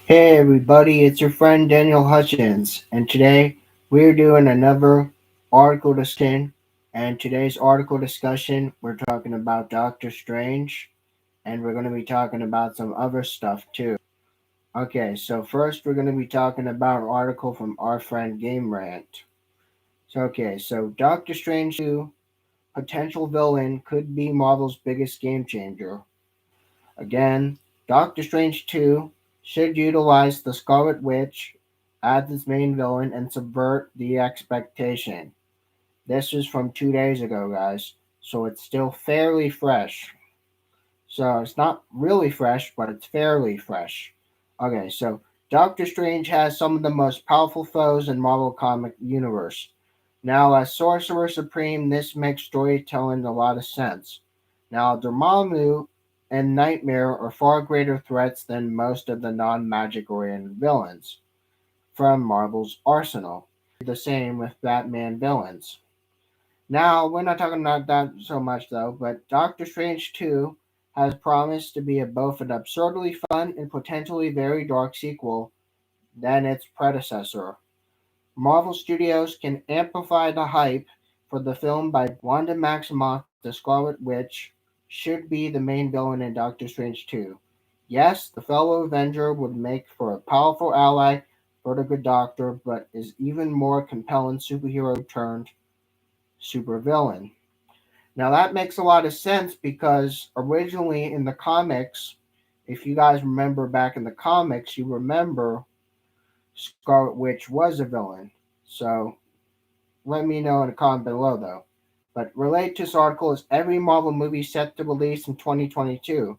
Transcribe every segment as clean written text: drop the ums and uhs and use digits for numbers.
Hey everybody, it's your friend Daniel Hutchins, and today we're doing another article discussion. And today's article discussion, we're talking about Doctor Strange, and we're going to be talking about some other stuff too. Okay, so first we're going to be talking about an article from our friend Game Rant. So Doctor Strange 2, potential villain, could be Marvel's biggest game changer. Again, Doctor Strange 2 should utilize the Scarlet Witch as its main villain and subvert the expectation. This is from 2 days ago, guys, so it's still fairly fresh. So it's not really fresh, but it's fairly fresh. Okay, so Doctor Strange has some of the most powerful foes in Marvel comic universe. Now, as Sorcerer Supreme, this makes storytelling a lot of sense. Now, Dormammu and Nightmare are far greater threats than most of the non-magic oriented villains from Marvel's arsenal. The same with Batman villains. Now, we're not talking about that so much though, but Doctor Strange 2 has promised to be both an absurdly fun and potentially very dark sequel than its predecessor. Marvel Studios can amplify the hype for the film by Wanda Maximoff, the Scarlet Witch, should be the main villain in Doctor Strange 2. Yes, the fellow Avenger would make for a powerful ally for the Good Doctor, but is even more compelling superhero turned supervillain. Now that makes a lot of sense because originally in the comics, if you guys remember back in the comics, you remember Scarlet Witch was a villain. So let me know in the comment below though. But related to this article is every Marvel movie set to release in 2022.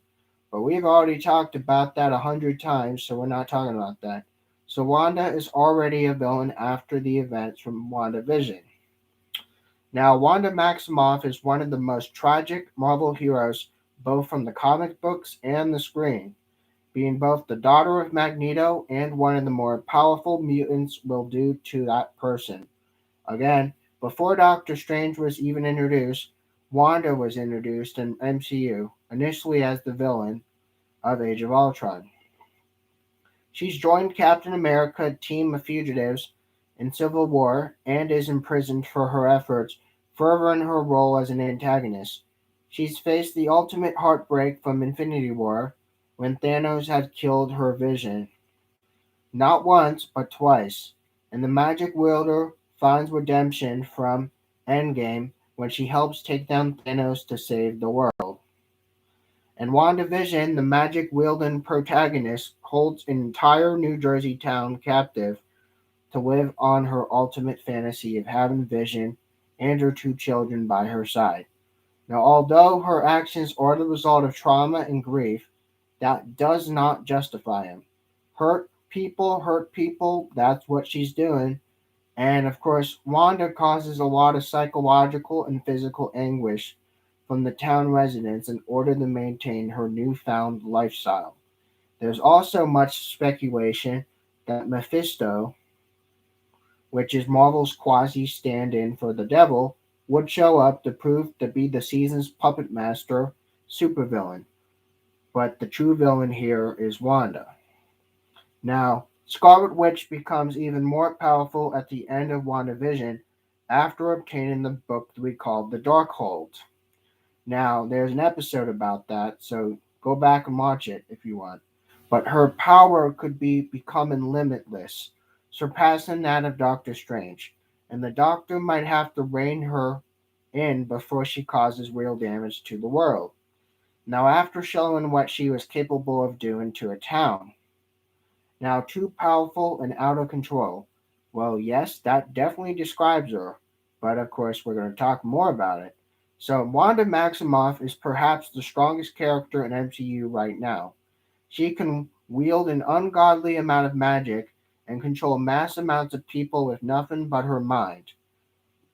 But we've already talked about that 100 times, so we're not talking about that. So Wanda is already a villain after the events from WandaVision. Now, Wanda Maximoff is one of the most tragic Marvel heroes, both from the comic books and the screen. Being both the daughter of Magneto and one of the more powerful mutants will do to that person. Again, before Doctor Strange was even introduced, Wanda was introduced in MCU, initially as the villain of Age of Ultron. She's joined Captain America team of fugitives in Civil War and is imprisoned for her efforts, furthering her role as an antagonist. She's faced the ultimate heartbreak from Infinity War when Thanos had killed her vision. Not once, but twice. And the magic wielder finds redemption from Endgame when she helps take down Thanos to save the world. In WandaVision, the magic wielding protagonist holds an entire New Jersey town captive to live on her ultimate fantasy of having Vision and her two children by her side. Now, although her actions are the result of trauma and grief, that does not justify him. Hurt people, that's what she's doing. And of course, Wanda causes a lot of psychological and physical anguish from the town residents in order to maintain her newfound lifestyle. There's also much speculation that Mephisto, which is Marvel's quasi stand in for the devil, would show up to prove to be the season's puppet master supervillain. But the true villain here is Wanda. Now, Scarlet Witch becomes even more powerful at the end of WandaVision after obtaining the book we call the Darkhold. Now, there's an episode about that, so go back and watch it if you want. But her power could be becoming limitless, surpassing that of Doctor Strange, and the Doctor might have to rein her in before she causes real damage to the world. Now, after showing what she was capable of doing to a town, now too powerful and out of control. Well, yes, that definitely describes her, but of course, we're going to talk more about it. So, Wanda Maximoff is perhaps the strongest character in MCU right now. She can wield an ungodly amount of magic and control mass amounts of people with nothing but her mind.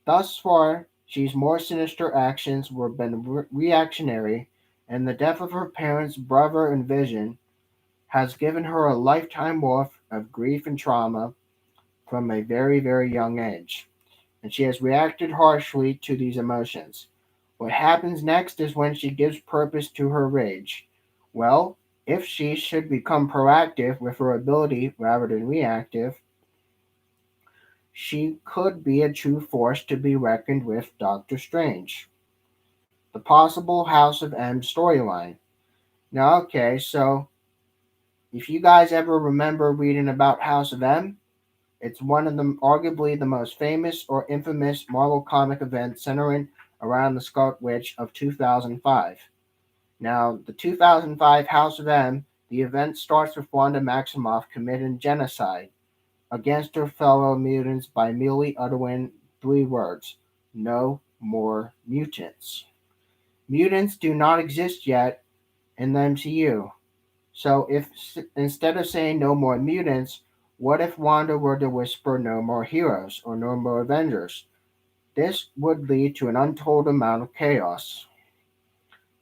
Thus far, she's more sinister actions were been reactionary, and the death of her parents, brother, and Vision has given her a lifetime worth of grief and trauma from a very, very young age, and she has reacted harshly to these emotions. What happens next is when she gives purpose to her rage. Well, If she should become proactive with her ability rather than reactive, she could be a true force to be reckoned with. Doctor Strange. The possible House of M storyline. Now, okay, so if you guys ever remember reading about House of M, it's one of the arguably the most famous or infamous Marvel comic events centering around the Scarlet Witch of 2005. Now, the 2005 House of M, the event starts with Wanda Maximoff committing genocide against her fellow mutants by merely uttering three words: no more mutants. Mutants do not exist yet in the MCU. So if instead of saying no more mutants, what if Wanda were to whisper no more heroes or no more Avengers? This would lead to an untold amount of chaos.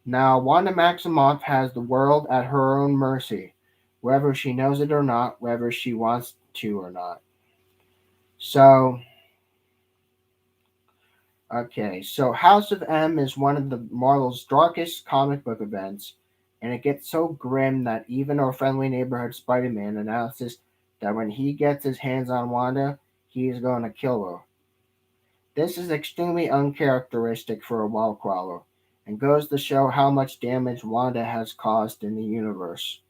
Now, Wanda Maximoff has the world at her own mercy, whether she knows it or not, whether she wants to or not. So, so House of M is one of the Marvel's darkest comic book events, and it gets so grim that even our friendly neighborhood Spider-Man announces that when he gets his hands on Wanda, he is going to kill her. This is extremely uncharacteristic for a wall crawler, and goes to show how much damage Wanda has caused in the universe.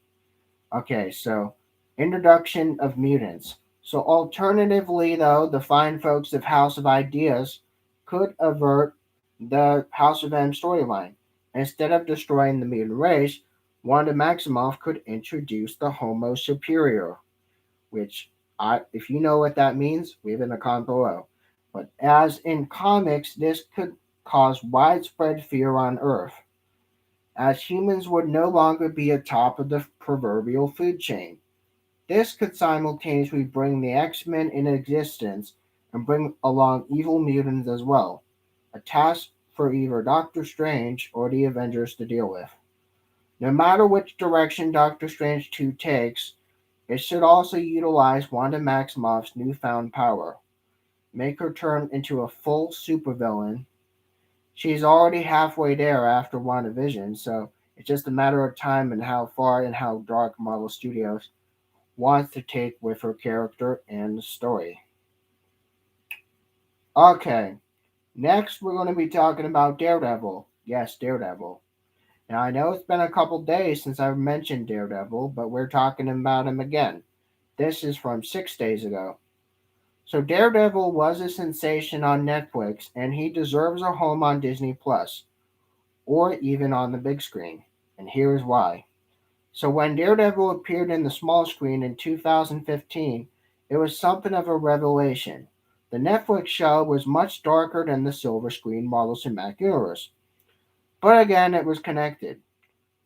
So introduction of mutants. So alternatively, though, the fine folks of House of Ideas could avert the House of M storyline. Instead of destroying the mutant race, Wanda Maximoff could introduce the Homo Superior, which, if you know what that means, leave it in the comment below. But as in comics, this could cause widespread fear on Earth, as humans would no longer be atop of the proverbial food chain. This could simultaneously bring the X-Men into existence and bring along evil mutants as well, a task for either Doctor Strange or the Avengers to deal with. No matter which direction Doctor Strange 2 takes, it should also utilize Wanda Maximoff's newfound power, make her turn into a full supervillain. She's already halfway there after WandaVision, so it's just a matter of time and how far and how dark Marvel Studios wants to take with her character and the story. Okay, next we're going to be talking about Daredevil. Yes, Daredevil. Now I know it's been a couple days since I've mentioned Daredevil, but we're talking about him again. This is from 6 days ago. So Daredevil was a sensation on Netflix, and he deserves a home on Disney Plus, or even on the big screen. And here's why. So when Daredevil appeared in the small screen in 2015, it was something of a revelation. The Netflix show was much darker than the silver screen Marvel Cinematic Universe. But again, it was connected.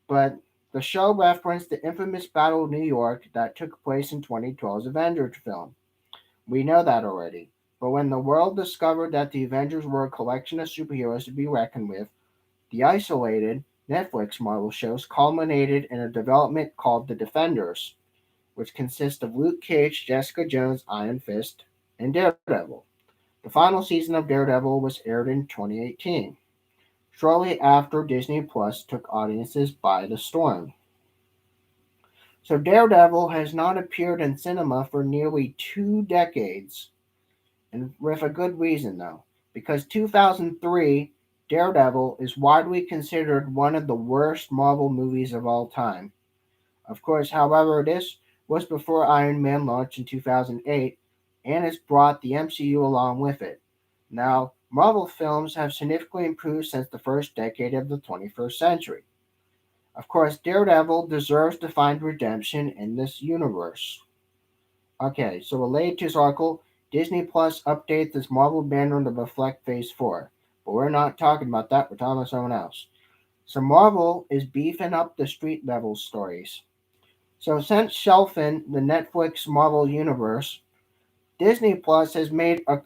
But the show referenced the infamous Battle of New York that took place in 2012's Avengers film. We know that already. But when the world discovered that the Avengers were a collection of superheroes to be reckoned with, the isolated Netflix Marvel shows culminated in a development called The Defenders, which consists of Luke Cage, Jessica Jones, Iron Fist, and Daredevil. The final season of Daredevil was aired in 2018, shortly after Disney Plus took audiences by the storm. So Daredevil has not appeared in cinema for nearly 2 decades, and with a good reason though, because 2003 Daredevil is widely considered one of the worst Marvel movies of all time. Of course, however, this was before Iron Man launched in 2008, and it's brought the MCU along with it. Now, Marvel films have significantly improved since the first decade of the 21st century. Of course, Daredevil deserves to find redemption in this universe. So related to this article, Disney Plus updates its Marvel banner to reflect Phase 4. But we're not talking about that, we're talking about someone else. So Marvel is beefing up the street level stories. So since shelving the Netflix Marvel Universe, Disney Plus has made a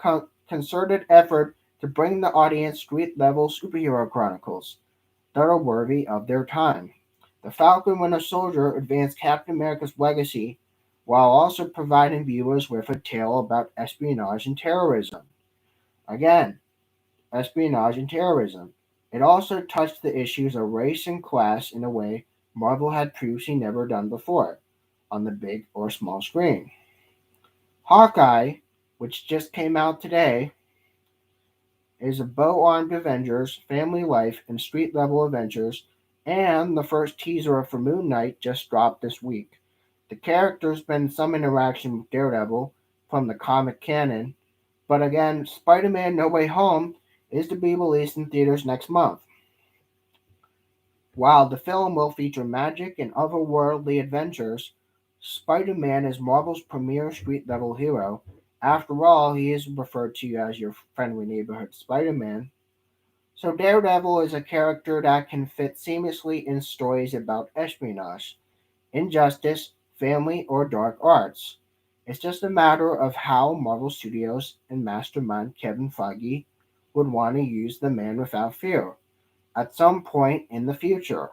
concerted effort to bring the audience street level superhero chronicles that are worthy of their time. The Falcon Winter Soldier advanced Captain America's legacy while also providing viewers with a tale about espionage and terrorism. Again, espionage and terrorism. It also touched the issues of race and class in a way Marvel had previously never done before on the big or small screen. Hawkeye, which just came out today, is a bow-armed Avengers, family life, and street-level Avengers, and the first teaser for Moon Knight just dropped this week. The character's been some interaction with Daredevil from the comic canon, but again, Spider-Man No Way Home is to be released in theaters next month. While the film will feature magic and otherworldly adventures, Spider-Man is Marvel's premier street-level hero. After all, he is referred to as your friendly neighborhood Spider-Man. So Daredevil is a character that can fit seamlessly in stories about espionage, injustice, family, or dark arts. It's just a matter of how Marvel Studios and mastermind Kevin Feige would want to use the man without fear at some point in the future.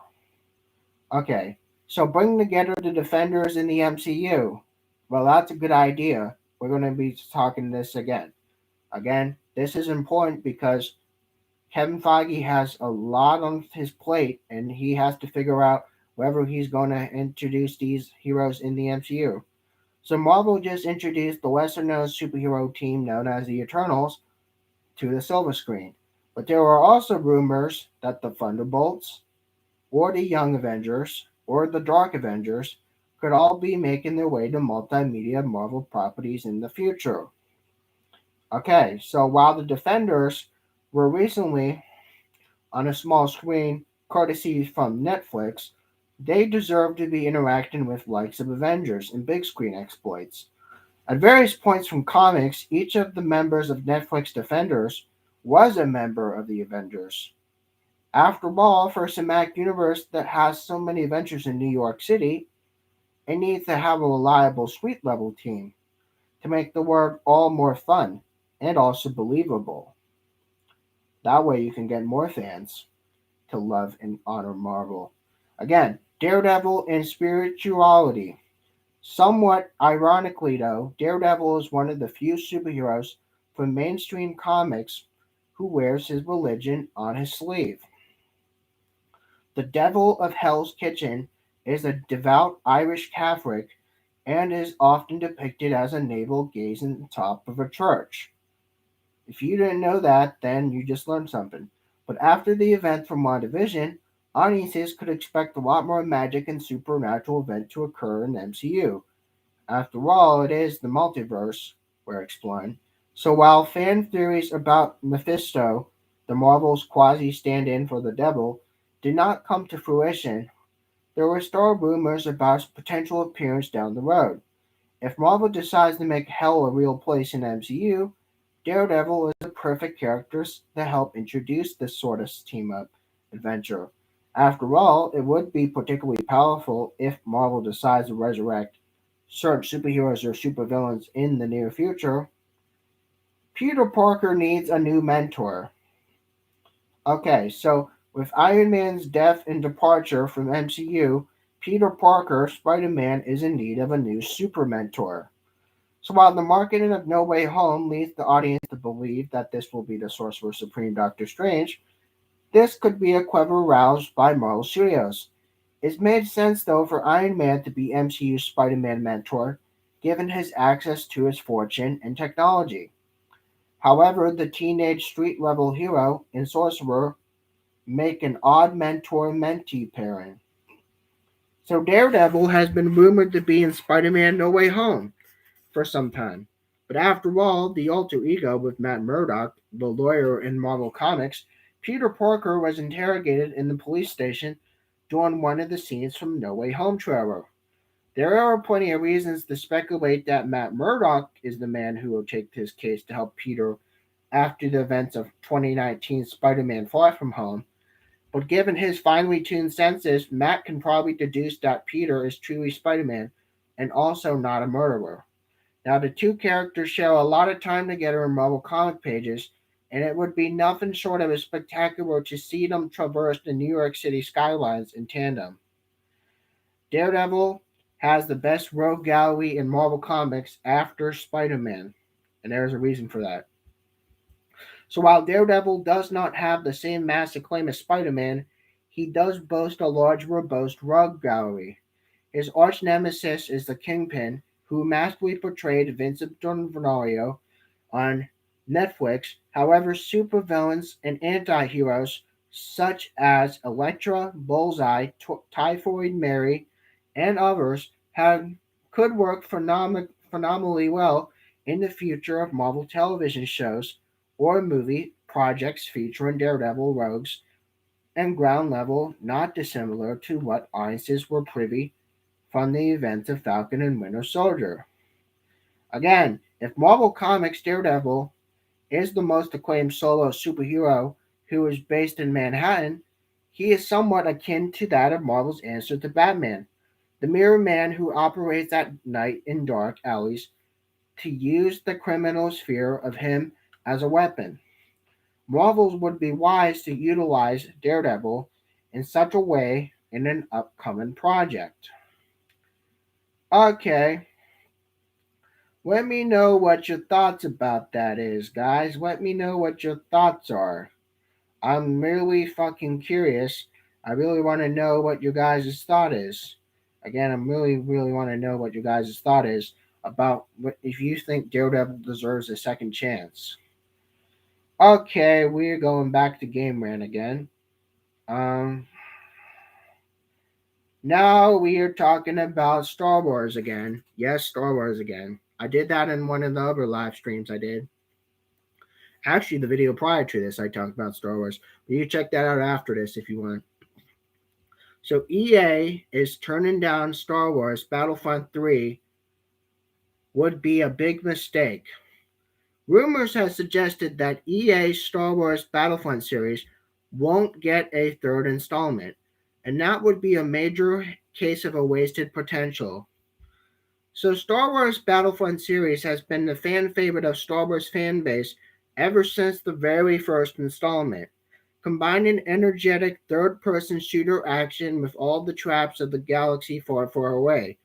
Okay, so bring together the Defenders in the MCU. Well, that's a good idea. We're going to be talking this again. Again, this is important because Kevin Feige has a lot on his plate and he has to figure out whether he's going to introduce these heroes in the MCU. So Marvel just introduced the lesser known superhero team known as the Eternals to the silver screen. But there are also rumors that the Thunderbolts, or the Young Avengers, or the Dark Avengers could all be making their way to multimedia Marvel properties in the future. Okay, so while the Defenders were recently on a small screen, courtesy from Netflix, they deserve to be interacting with likes of Avengers and big screen exploits. At various points from comics, each of the members of Netflix Defenders was a member of the Avengers. After all, for a cinematic universe that has so many adventures in New York City, it needs to have a reliable street level team to make the world all more fun and also believable. That way you can get more fans to love and honor Marvel. Again, Daredevil and Spirituality. Somewhat ironically, though, Daredevil is one of the few superheroes from mainstream comics who wears his religion on his sleeve. The Devil of Hell's Kitchen is a devout Irish Catholic and is often depicted as a navel gazing on top of a church. If you didn't know that, then you just learned something. But after the event from WandaVision, audiences could expect a lot more magic and supernatural event to occur in the MCU. After all, it is the multiverse we're exploring. So while fan theories about Mephisto, the Marvel's quasi stand-in for the devil, did not come to fruition, there were still rumors about his potential appearance down the road. If Marvel decides to make Hell a real place in the MCU, Daredevil is a perfect character to help introduce this sort of team-up adventure. After all, it would be particularly powerful if Marvel decides to resurrect certain superheroes or supervillains in the near future. Peter Parker needs a new mentor. Okay, so with Iron Man's death and departure from MCU, Peter Parker, Spider-Man, is in need of a new super mentor. So while the marketing of No Way Home leads the audience to believe that this will be the Sorcerer Supreme Doctor Strange, this could be a clever rouse by Marvel Studios. It made sense though for Iron Man to be MCU's Spider-Man mentor, given his access to his fortune and technology. However, the teenage street-level hero and sorcerer make an odd mentor-mentee pairing. So Daredevil has been rumored to be in Spider-Man No Way Home for some time. But after all, the alter ego with Matt Murdock, the lawyer in Marvel Comics, Peter Parker was interrogated in the police station during one of the scenes from No Way Home trailer. There are plenty of reasons to speculate that Matt Murdock is the man who will take his case to help Peter after the events of 2019 Spider-Man Far From Home, but given his finely tuned senses, Matt can probably deduce that Peter is truly Spider-Man and also not a murderer. Now, the two characters share a lot of time together in Marvel comic pages, and it would be nothing short of spectacular to see them traverse the New York City skylines in tandem. Daredevil has the best rogue gallery in Marvel Comics after Spider Man, and there's a reason for that. So while Daredevil does not have the same mass acclaim as Spider Man, he does boast a large, robust rug gallery. His arch nemesis is the Kingpin, who masterfully portrayed Vincent D'Onofrio on Netflix. However, supervillains and anti-heroes such as Elektra, Bullseye, Typhoid Mary, and others could work phenomenally well in the future of Marvel television shows or movie projects featuring Daredevil, Rogues, and ground level not dissimilar to what audiences were privy from the events of Falcon and Winter Soldier. Again, if Marvel Comics Daredevil is the most acclaimed solo superhero who is based in Manhattan, he is somewhat akin to that of Marvel's answer to Batman, the mirror man who operates at night in dark alleys to use the criminal's fear of him as a weapon. Marvel would be wise to utilize Daredevil in such a way in an upcoming project. Okay, let me know what your thoughts about that is, guys. Let me know what your thoughts are. I'm really fucking curious. I really want to know what your guys' thought is. Again, I'm really want to know what your guys' thought is about if you think Daredevil deserves a second chance. Okay, we're going back to Game Rant again. Um, Now we are talking about Star Wars again. Yes, Star Wars again. I did that in one of the other live streams I did. Actually, the video prior to this, I talked about Star Wars. But you check that out after this if you want. So EA is turning down Star Wars Battlefront 3 would be a big mistake. Rumors have suggested that EA's Star Wars Battlefront series won't get a third installment, and that would be a major case of a wasted potential. So Star Wars Battlefront series has been the fan favorite of Star Wars fan base ever since the very first installment, combining energetic third-person shooter action with all the traps of the galaxy far, far away.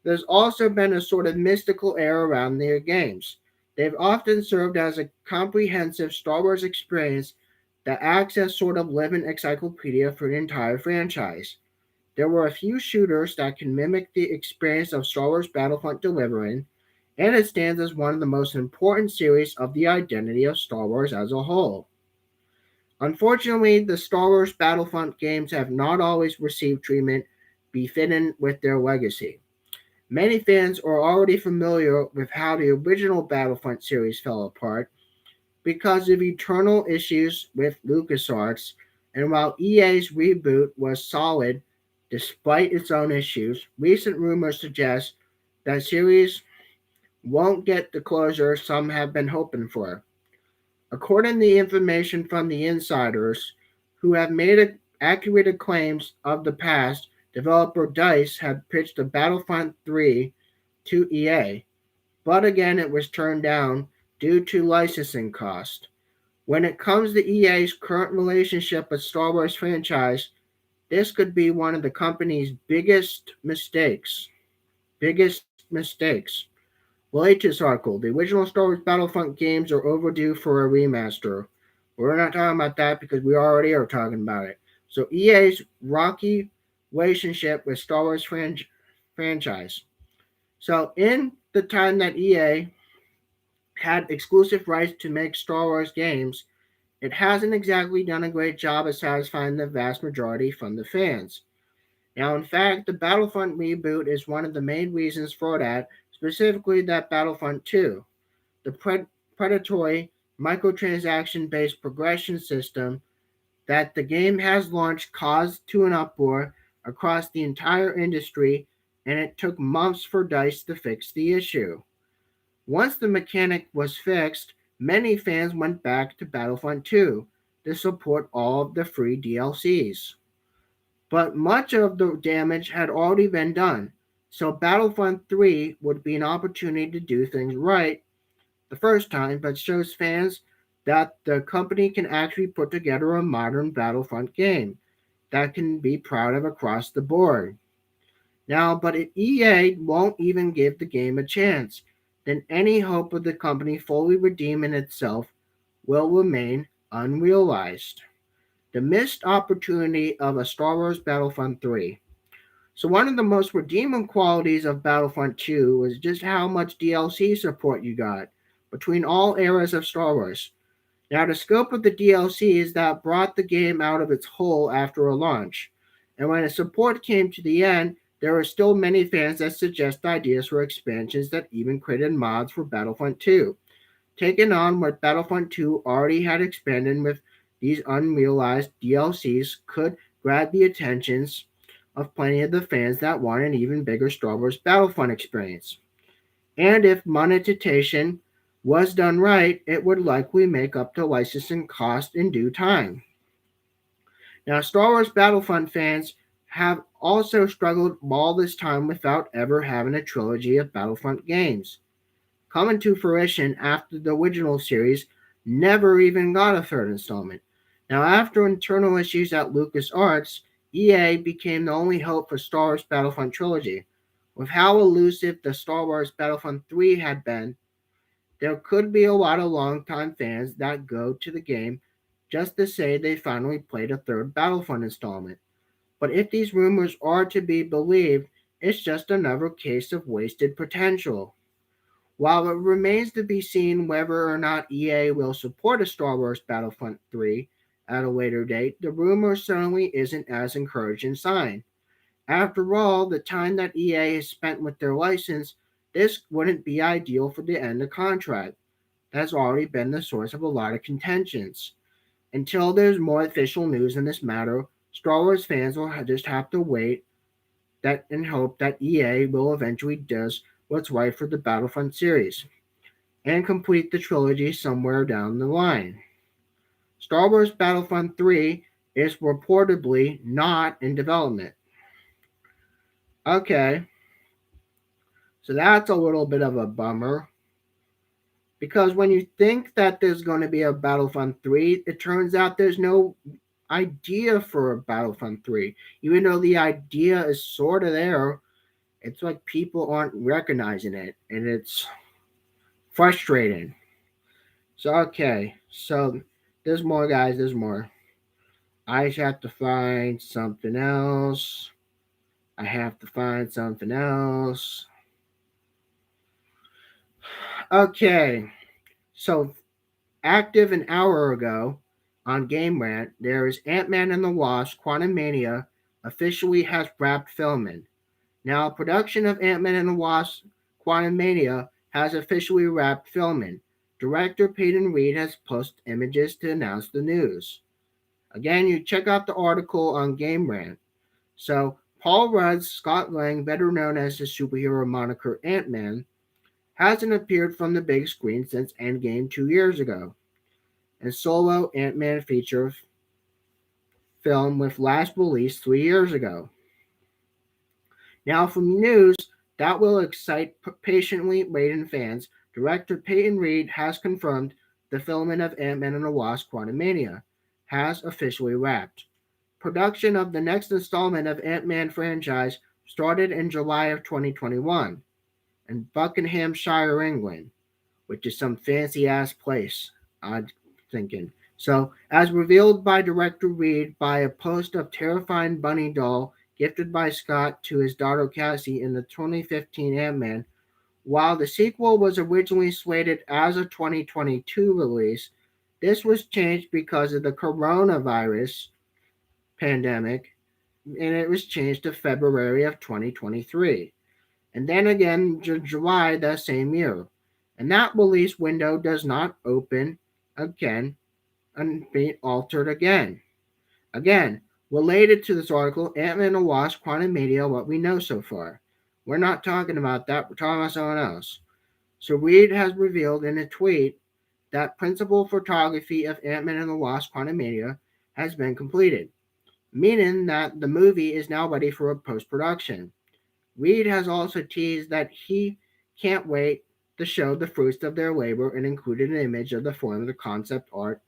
There's also been a sort of mystical air around their games. They've often served as a comprehensive Star Wars experience that acts as sort of living encyclopedia for the entire franchise. There were a few shooters that can mimic the experience of Star Wars Battlefront delivering, and it stands as one of the most important series of the identity of Star Wars as a whole. Unfortunately, the Star Wars Battlefront games have not always received treatment befitting with their legacy. Many fans are already familiar with how the original Battlefront series fell apart because of eternal issues with LucasArts, and while EA's reboot was solid despite its own issues, recent rumors suggest that series won't get the closure some have been hoping for. According to information from the insiders, who have made accurate claims of the past, developer DICE had pitched a Battlefront 3 to EA, but again it was turned down due to licensing cost. When it comes to EA's current relationship with Star Wars franchise, this could be one of the company's biggest mistakes. Biggest mistakes. Latest article. The original Star Wars Battlefront games are overdue for a remaster. We're not talking about that because we already are talking about it. So EA's rocky relationship with Star Wars franchise. So in the time that EA had exclusive rights to make Star Wars games, it hasn't exactly done a great job of satisfying the vast majority from the fans. Now, in fact, the Battlefront reboot is one of the main reasons for that, specifically that Battlefront 2. The predatory microtransaction based progression system that the game has launched caused to an uproar across the entire industry, and it took months for DICE to fix the issue. Once the mechanic was fixed, many fans went back to Battlefront 2 to support all of the free DLCs. But much of the damage had already been done, so Battlefront 3 would be an opportunity to do things right the first time, but shows fans that the company can actually put together a modern Battlefront game that can be proud of across the board. Now, but if EA won't even give the game a chance, then any hope of the company fully redeeming itself will remain unrealized. the missed opportunity of a Star Wars Battlefront 3. So one of the most redeeming qualities of Battlefront 2 was just how much DLC support you got between all eras of Star Wars. Now, the scope of the DLC is that brought the game out of its hole after a launch. And when the support came to the end, there were still many fans that suggest ideas for expansions that even created mods for Battlefront 2, taking on what Battlefront 2 already had expanded with. These unrealized DLCs could grab the attentions of plenty of the fans that want an even bigger Star Wars Battlefront experience. And if monetization was done right, it would likely make up the licensing cost in due time. Now, Star Wars Battlefront fans have also struggled all this time without ever having a trilogy of Battlefront games, coming to fruition after the original series never even got a third installment. Now, after internal issues at LucasArts, EA became the only hope for Star Wars Battlefront trilogy. With how elusive the Star Wars Battlefront 3 had been, there could be a lot of longtime fans that go to the game just to say they finally played a third Battlefront installment. But if these rumors are to be believed, it's just another case of wasted potential. While it remains to be seen whether or not EA will support a Star Wars Battlefront 3 at a later date, the rumor certainly isn't as encouraging sign. After all, the time that EA has spent with their license, this wouldn't be ideal for the end of contract. That's already been the source of a lot of contentions. Until there's more official news in this matter, Star Wars fans will just have to wait and hope that EA will eventually does what's right for the Battlefront series and complete the trilogy somewhere down the line. Star Wars Battlefront 3 is reportedly not in development. Okay, so that's a little bit of a bummer. Because when you think that there's going to be a Battlefront 3, it turns out there's no idea for a Battlefront 3. Even though the idea is sort of there, it's like people aren't recognizing it, and it's frustrating. So there's more, guys, there's more. I just have to find something else. I have to find something else. Okay, so active an hour ago on Game Rant, there is Ant-Man and the Wasp: Quantumania officially has wrapped filming. Now, production of Ant-Man and the Wasp: Quantumania has officially wrapped filming. Director Peyton Reed has posted images to announce the news. Again, you check out the article on Game Rant. So, Paul Rudd's Scott Lang, better known as the superhero moniker Ant-Man, hasn't appeared from the big screen since Endgame 2 years ago, and solo Ant-Man feature film with last released 3 years ago. Now, from news that will excite patiently waiting fans, director Peyton Reed has confirmed the filming of Ant-Man and the Wasp: Quantumania has officially wrapped. Production of the next installment of Ant-Man franchise started in July of 2021 in Buckinghamshire, England, which is some fancy-ass place, I'm thinking. So, as revealed by director Reed by a post of terrifying bunny doll gifted by Scott to his daughter Cassie in the 2015 Ant-Man, while the sequel was originally slated as a 2022 release, this was changed because of the coronavirus pandemic, and it was changed to February of 2023. And then again, July that same year. And that release window does not open again and be altered again. Again, related to this article, Ant-Man and the Wasp: Quantumania, what we know so far. We're not talking about that, we're talking about someone else. So Reed has revealed in a tweet that principal photography of Ant-Man and the Wasp: Quantumania has been completed, meaning that the movie is now ready for a post-production. Reed has also teased that he can't wait to show the fruits of their labor and included an image of the form of the concept art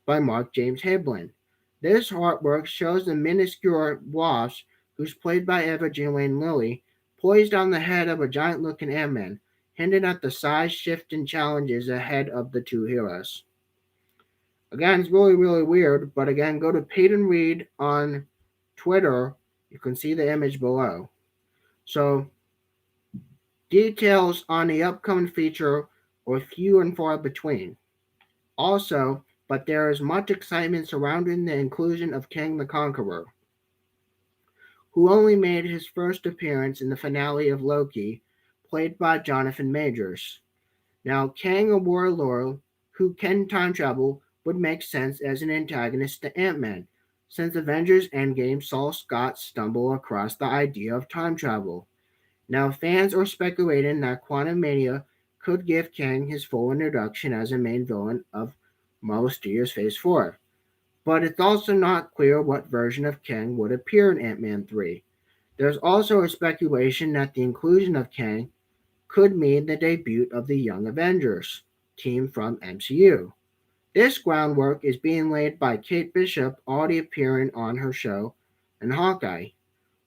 by Mark James Hibbland. This artwork shows the minuscule wasp, who's played by Evangeline Lilly, poised on the head of a giant-looking Ant-Man, hinting at the size-shifting challenges ahead of the two heroes. Again, it's really, really weird, but again, go to Peyton Reed on Twitter. You can see the image below. So, details on the upcoming feature are few and far between. Also, but there is much excitement surrounding the inclusion of King the Conqueror, who only made his first appearance in the finale of Loki, played by Jonathan Majors. Now, Kang, a warlord who can time travel, would make sense as an antagonist to Ant-Man, since Avengers Endgame saw Scott stumble across the idea of time travel. Now, fans are speculating that Quantum Mania could give Kang his full introduction as a main villain of Marvel Studios Phase 4. But it's also not clear what version of Kang would appear in Ant-Man 3. There's also a speculation that the inclusion of Kang could mean the debut of the Young Avengers team from MCU. This groundwork is being laid by Kate Bishop, already appearing on her show, and Hawkeye,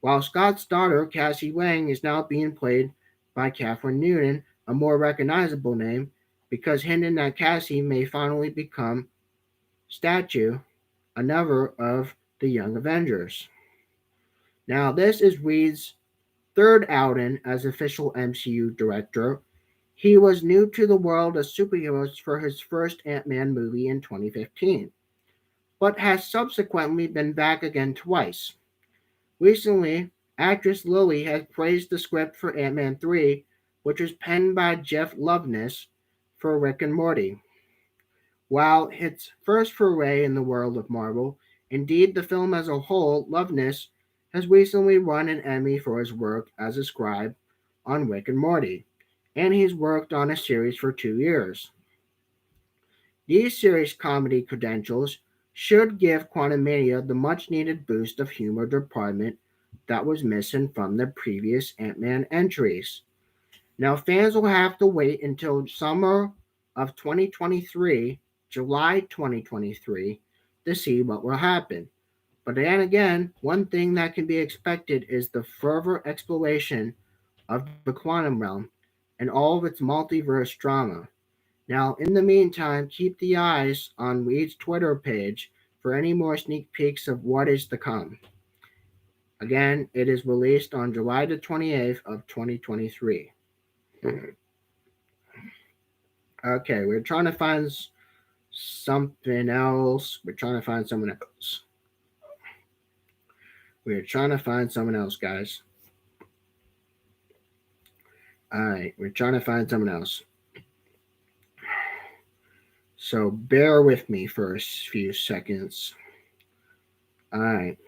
while Scott's daughter, Cassie Lang, is now being played by Catherine Newton, a more recognizable name, because hinting that Cassie may finally become Statue, another of the Young Avengers. Now, this is Reed's third outing as official MCU director. He was new to the world of superheroes for his first Ant-Man movie in 2015, but has subsequently been back again twice. Recently, actress Lily has praised the script for Ant-Man 3, which was penned by Jeff Loveness for Rick and Morty. While its first foray in the world of Marvel, indeed the film as a whole, Loveness has recently won an Emmy for his work as a scribe on Rick and Morty, and he's worked on a series for 2 years. These series comedy credentials should give Quantumania the much needed boost of humor department that was missing from the previous Ant-Man entries. Now, fans will have to wait until summer of 2023, July 2023, to see what will happen. But then again, one thing that can be expected is the further exploration of the quantum realm and all of its multiverse drama. Now, in the meantime, keep the eyes on Reed's Twitter page for any more sneak peeks of what is to come. Again, it is released on July the 28th of 2023. Okay, we're trying to find something else. We're trying to find someone else. We're trying to find someone else, guys. Alright, we're trying to find someone else. So bear with me for a few seconds. Alright.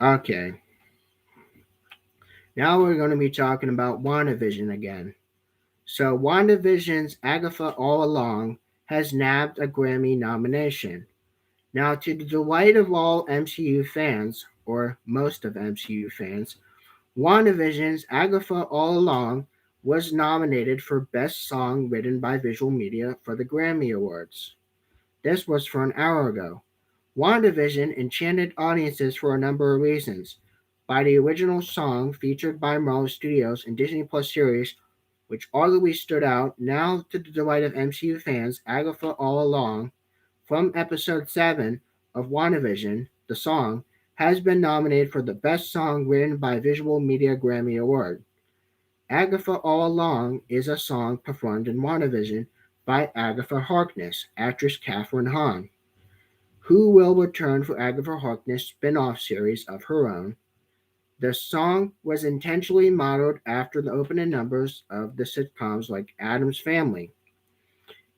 Okay. Now we're going to be talking about WandaVision again. So WandaVision's Agatha All Along has nabbed a Grammy nomination. Now, to the delight of all MCU fans, or most of MCU fans, WandaVision's Agatha All Along was nominated for Best Song Written by Visual Media for the Grammy Awards. This was for an hour ago. WandaVision enchanted audiences for a number of reasons. By the original song featured by Marvel Studios and Disney Plus series, which arguably stood out. Now, to the delight of MCU fans, Agatha All Along, from episode 7 of WandaVision, the song, has been nominated for the Best Song Written by Visual Media Grammy Award. Agatha All Along is a song performed in WandaVision by Agatha Harkness, actress Kathryn Hahn, who will return for Agatha Harkness' spin-off series of her own. The song was intentionally modeled after the opening numbers of the sitcoms like Addams Family.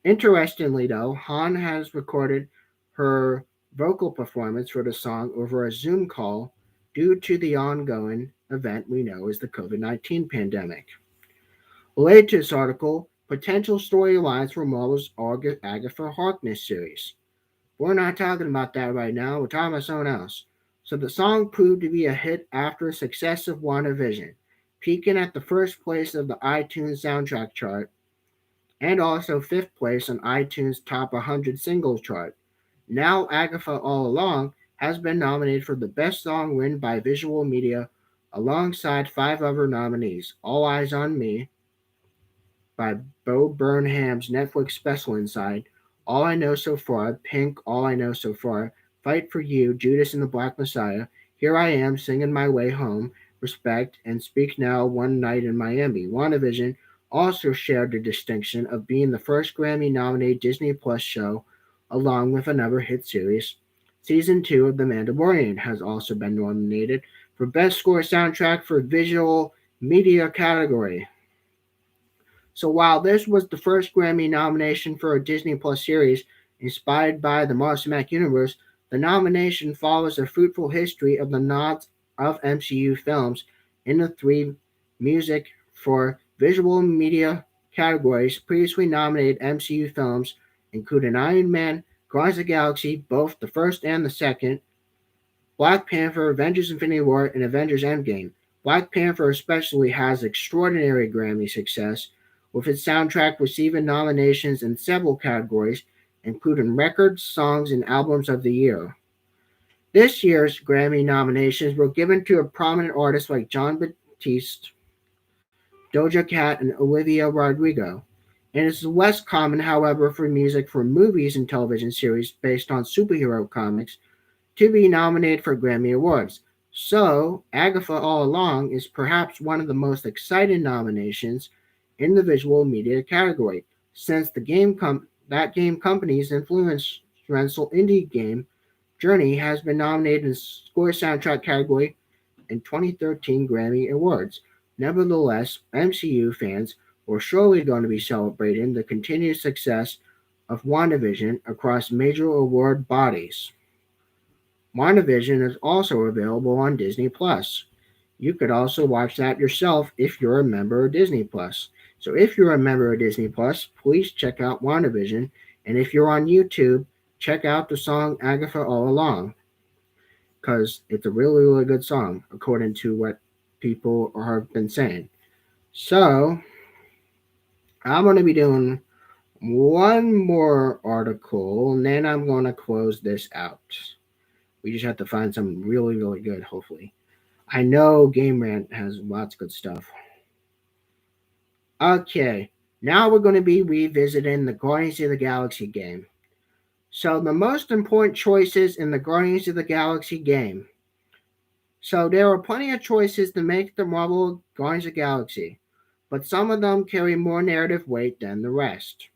Interestingly, though, Hahn has recorded her vocal performance for the song over a Zoom call due to the ongoing event we know as the COVID-19 pandemic. Related to this article, potential storylines for Marvel's Agatha Harkness series. We're not talking about that right now, we're talking about someone else. So the song proved to be a hit after a success of WandaVision, peaking at the first place of the iTunes soundtrack chart and also fifth place on iTunes Top 100 Singles chart. Now Agatha All Along has been nominated for the Best Song Written by Visual Media alongside 5 other nominees: All Eyes on Me, by Bo Burnham's Netflix special Inside, All I Know So Far, Pink, All I Know So Far, Fight for You, Judas and the Black Messiah, Here I Am, Singing My Way Home, Respect, and Speak Now, One Night in Miami. WandaVision also shared the distinction of being the first Grammy-nominated Disney Plus show, along with another hit series. Season 2 of The Mandalorian has also been nominated for Best Score Soundtrack for Visual Media category. So while this was the first Grammy nomination for a Disney Plus series inspired by the Marvel Cinematic Universe, the nomination follows a fruitful history of the nods of MCU films in the three music for visual media categories previously nominated MCU films, including Iron Man, Guardians of the Galaxy, both the first and the second, Black Panther, Avengers Infinity War, and Avengers Endgame. Black Panther especially has extraordinary Grammy success, with its soundtrack receiving nominations in several categories, including Records, Songs, and Albums of the Year. This year's Grammy nominations were given to a prominent artists like John Batiste, Doja Cat, and Olivia Rodrigo. And it's less common, however, for music for movies and television series based on superhero comics to be nominated for Grammy Awards. So, Agatha All Along is perhaps one of the most exciting nominations in the visual media category, since that game company's influential indie game Journey has been nominated in the score soundtrack category in 2013 Grammy Awards. Nevertheless, MCU fans are surely going to be celebrating the continued success of WandaVision across major award bodies. WandaVision is also available on Disney Plus. You could also watch that yourself if you're a member of Disney Plus. So if you're a member of Disney Plus, please check out WandaVision, and if you're on YouTube, check out the song Agatha All Along, because it's a really, really good song, according to what people have been saying. So I'm going to be doing one more article, and then I'm going to close this out. We just have to find something really, really good, hopefully. I know Game Rant has lots of good stuff. Okay, now we're going to be revisiting the Guardians of the Galaxy game. So, the most important choices in the Guardians of the Galaxy game. So, there are plenty of choices to make the Marvel Guardians of the Galaxy, but some of them carry more narrative weight than the rest.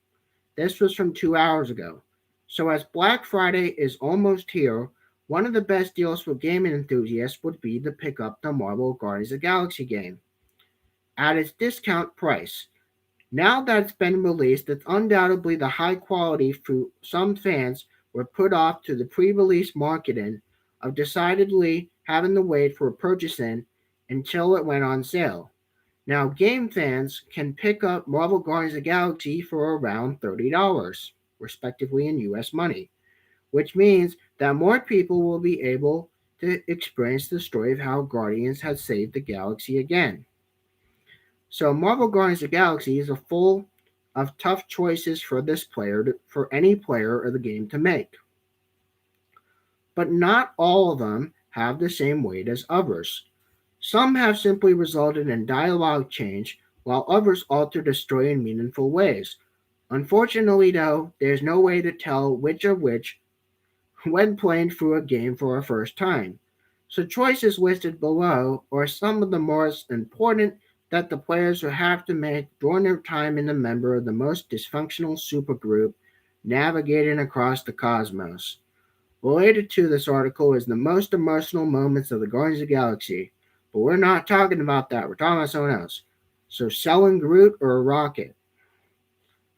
This was from 2 hours ago. So, as Black Friday is almost here, one of the best deals for gaming enthusiasts would be to pick up the Marvel Guardians of the Galaxy game at its discount price. Now that it's been released, it's undoubtedly the high quality some fans were put off to the pre-release marketing of decidedly having to wait for purchasing until it went on sale. Now, game fans can pick up Marvel Guardians of the Galaxy for around $30, respectively in US money, which means that more people will be able to experience the story of how Guardians has saved the galaxy again. So Marvel Guardians of the Galaxy is full of tough choices for for any player of the game to make. But not all of them have the same weight as others. Some have simply resulted in dialogue change, while others alter the story in meaningful ways. Unfortunately, though, there's no way to tell which of which when playing through a game for a first time. So choices listed below are some of the most important that the players will have to make during their time in a member of the most dysfunctional supergroup navigating across the cosmos. Related to this article is the most emotional moments of the Guardians of the Galaxy, but we're not talking about that. We're talking about someone else. So selling Groot or Rocket?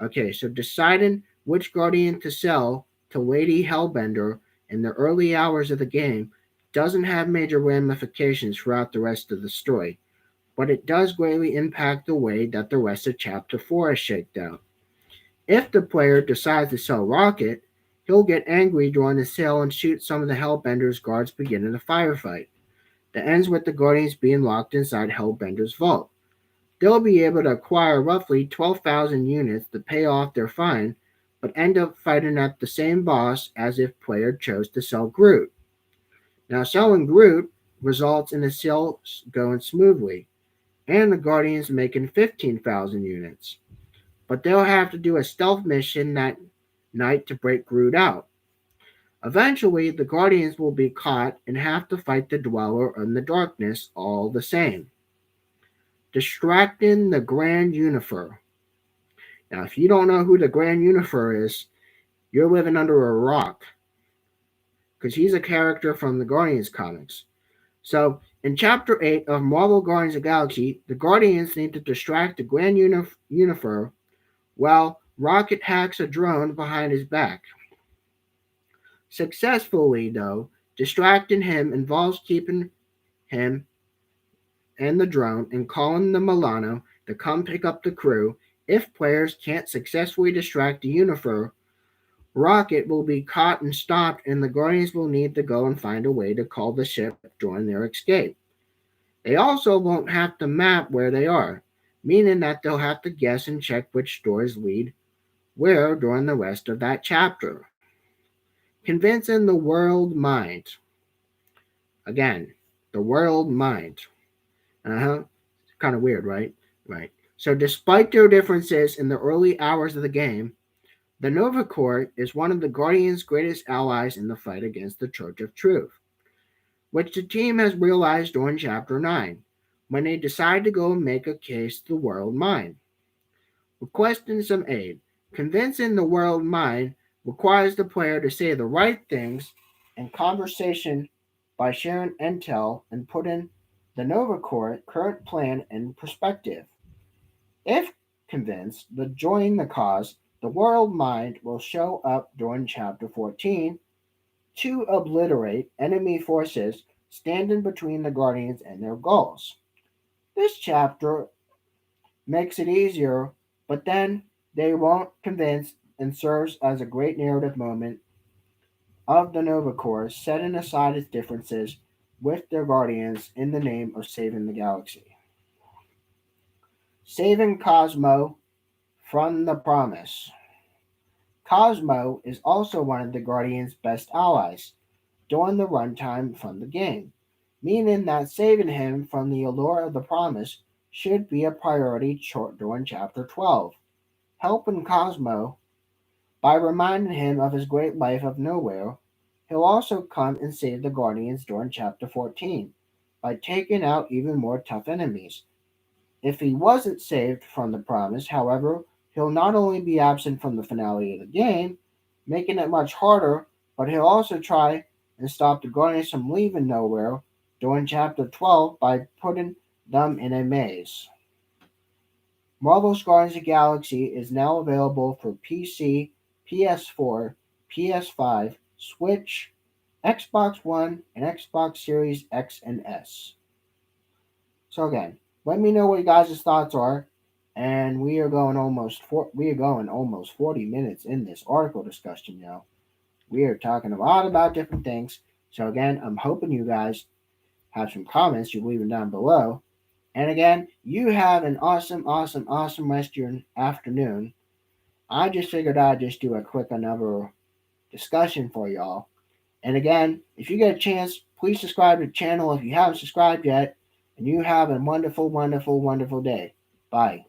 Okay, so deciding which Guardian to sell to Lady Hellbender in the early hours of the game doesn't have major ramifications throughout the rest of the story, but it does greatly impact the way that the rest of Chapter 4 is shaped out. If the player decides to sell Rocket, he'll get angry during the sale and shoot some of the Hellbender's guards beginning a firefight that ends with the Guardians being locked inside Hellbender's vault. They'll be able to acquire roughly 12,000 units to pay off their fine, but end up fighting at the same boss as if player chose to sell Groot. Now, selling Groot results in the sale going smoothly, and the Guardians making 15,000 units. but they'll have to do a stealth mission that night to break Groot out. Eventually, the Guardians will be caught and have to fight the Dweller in the Darkness all the same. Distracting the Grand Unifier. Now, if you don't know who the Grand Unifier is, you're living under a rock, because he's a character from the Guardians comics. So, in Chapter 8 of Marvel Guardians of the Galaxy, the Guardians need to distract the Grand Unifier while Rocket hacks a drone behind his back. Successfully, though, distracting him involves keeping him and the drone and calling the Milano to come pick up the crew. If players can't successfully distract the Unifier, Rocket will be caught and stopped, and the Guardians will need to go and find a way to call the ship during their escape. They also won't have to map where they are, meaning that they'll have to guess and check which doors lead where during the rest of that chapter. Convincing the world mind. Again, the world mind. Kind of weird, right? Right. So despite their differences in the early hours of the game, the Nova Corps is one of the Guardians' greatest allies in the fight against the Church of Truth, which the team has realized during Chapter 9, when they decide to go and make a case to the world mind. Requesting some aid. Convincing the world mind requires the player to say the right things in conversation by sharing intel and putting the Nova Corps' current plan in perspective. If convinced to join the cause, the world mind will show up during Chapter 14 to obliterate enemy forces standing between the Guardians and their goals. This chapter makes it easier, but then they won't convince and serves as a great narrative moment of the Nova Corps setting aside its differences with their Guardians in the name of saving the galaxy. Saving Cosmo from the Promise. Cosmo is also one of the Guardians' best allies during the runtime from the game, meaning that saving him from the allure of the Promise should be a priority during Chapter 12. Helping Cosmo by reminding him of his great life of nowhere, he'll also come and save the Guardians during Chapter 14 by taking out even more tough enemies. If he wasn't saved from the Promise, however, he'll not only be absent from the finale of the game, making it much harder, but he'll also try and stop the Guardians from leaving nowhere during Chapter 12 by putting them in a maze. Marvel's Guardians of the Galaxy is now available for PC, PS4, PS5, Switch, Xbox One, and Xbox Series X and S. So again, let me know what you guys' thoughts are. And we are going almost 40 minutes in this article discussion now. We are talking a lot about different things. So again, I'm hoping you guys have some comments. You leave them down below. And again, you have an awesome rest of your afternoon. I just figured I'd just do a quick another discussion for y'all. And again, if you get a chance, please subscribe to the channel if you haven't subscribed yet. And you have a wonderful day. Bye.